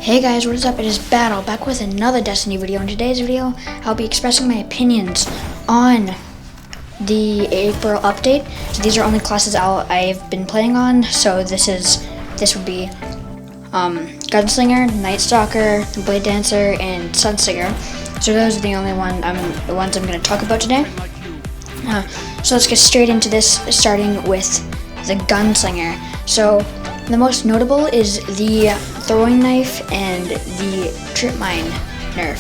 Hey guys, what is up? It is Battle, back with another Destiny video. In today's video, I'll be expressing my opinions on the April update. So these are only classes I've been playing on. So this would be Gunslinger, Night Stalker, Blade Dancer, and Sunsinger. So those are the ones I'm going to talk about today. So let's get straight into this, starting with the Gunslinger. So the most notable is the throwing knife and the trip mine nerf.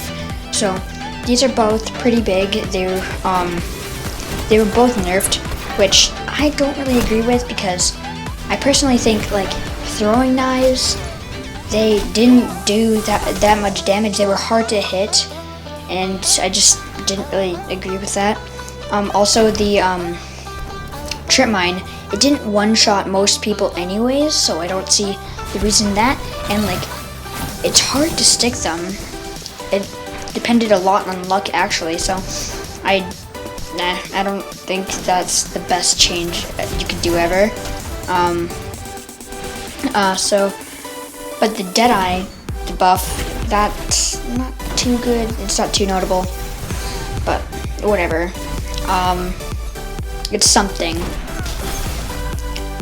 So these are both pretty big. They were both nerfed, which I don't really agree with, because I personally think like throwing knives, they didn't do that much damage. They were hard to hit, and I just didn't really agree with that. Also the trip mine, it didn't one-shot most people anyways, so I don't see the reason that. And like, it's hard to stick them. It depended a lot on luck actually, so I don't think that's the best change you could do ever. But the Deadeye debuff, that's not too good. It's not too notable, but whatever. It's something.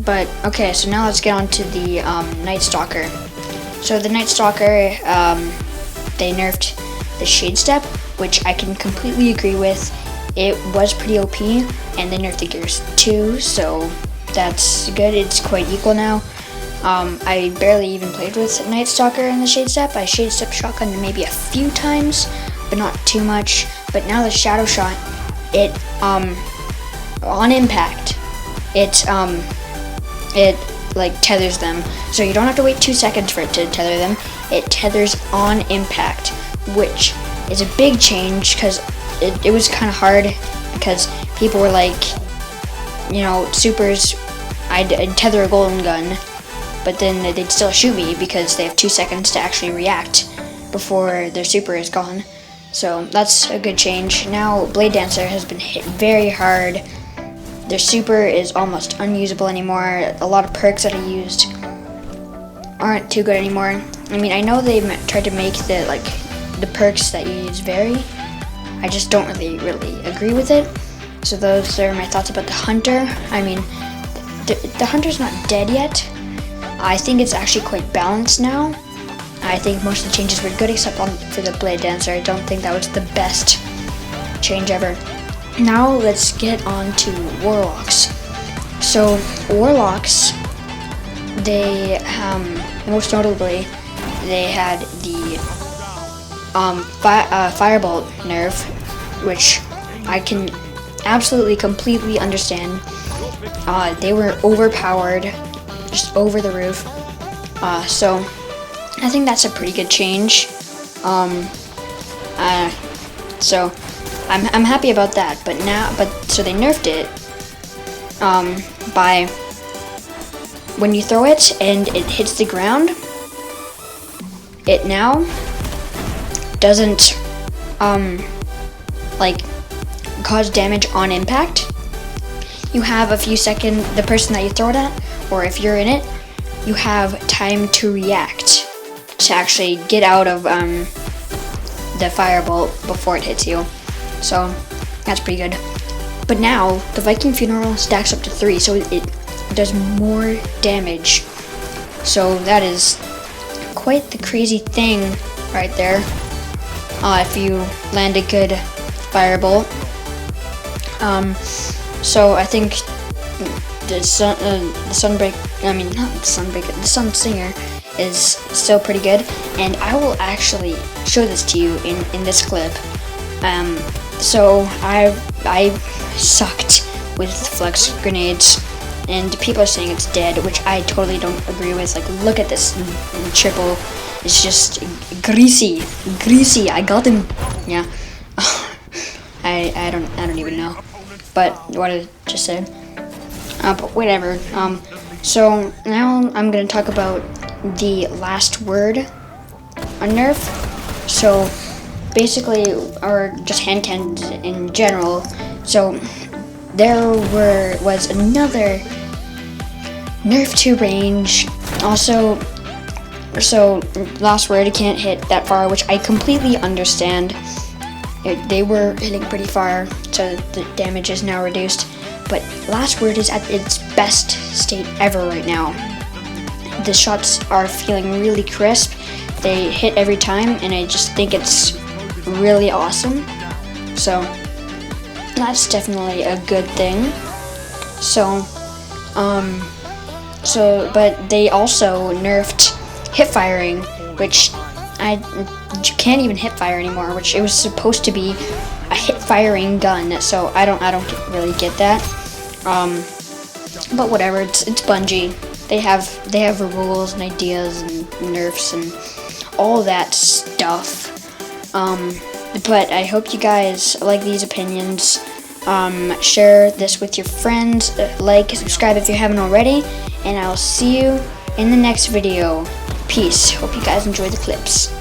But okay, so now let's get on to the Night Stalker. So the Night Stalker, they nerfed the Shade Step, which I can completely agree with. It was pretty OP, and they nerfed the Gears too, so that's good. It's quite equal now. I barely even played with Night Stalker and the Shade Step. I Shade Step shotgun maybe a few times, but not too much. But now the Shadow Shot, it on impact, it like tethers them, so you don't have to wait 2 seconds for it to tether them. It tethers on impact, which is a big change, because it was kind of hard, because people were like, you know, supers, I'd tether a golden gun, but then they'd still shoot me because they have 2 seconds to actually react before their super is gone. So that's a good change. Now Blade Dancer has been hit very hard. Their super is almost unusable anymore. A lot of perks that I used aren't too good anymore. I mean, I know they tried to make the perks that you use vary. I just don't really agree with it. So those are my thoughts about the Hunter. I mean, the Hunter's not dead yet. I think it's actually quite balanced now. I think most of the changes were good, except for the Blade Dancer. I don't think that was the best change ever. Now let's get on to Warlocks. So Warlocks, they most notably, they had the Firebolt nerf, which I can absolutely completely understand. They were overpowered, just over the roof. So I think that's a pretty good change. So I'm happy about that. So they nerfed it by when you throw it and it hits the ground, it now doesn't like cause damage on impact. You have a few seconds, the person that you throw it at, or if you're in it, you have time to react, to actually get out of the firebolt before it hits you. So that's pretty good. But now the Viking Funeral stacks up to 3, so it does more damage. So that is quite the crazy thing right there. If you land a good firebolt. So I think the Sunsinger is still pretty good, and I will actually show this to you in this clip. So I sucked with flex grenades, and people are saying it's dead, which I totally don't agree with. Like, look at this triple. It's just greasy. I got him. Yeah. I don't even know. But what I just said. But whatever. So now I'm gonna talk about the last word on nerf. So basically, or just hand cannons in general. So there was another nerf to range. Also, So last word, it can't hit that far, which I completely understand. They were hitting pretty far, so the damage is now reduced. But last word is at its best state ever right now. The shots are feeling really crisp. They hit every time, and I just think it's really awesome. So that's definitely a good thing. But they also nerfed hip firing, which you can't even hip fire anymore. Which it was supposed to be a hip firing gun, so I don't really get that. But whatever, it's Bungie. They have rules and ideas and nerfs and all that stuff. But I hope you guys like these opinions. Share this with your friends. Like, subscribe if you haven't already, and I'll see you in the next video. Peace. Hope you guys enjoy the clips.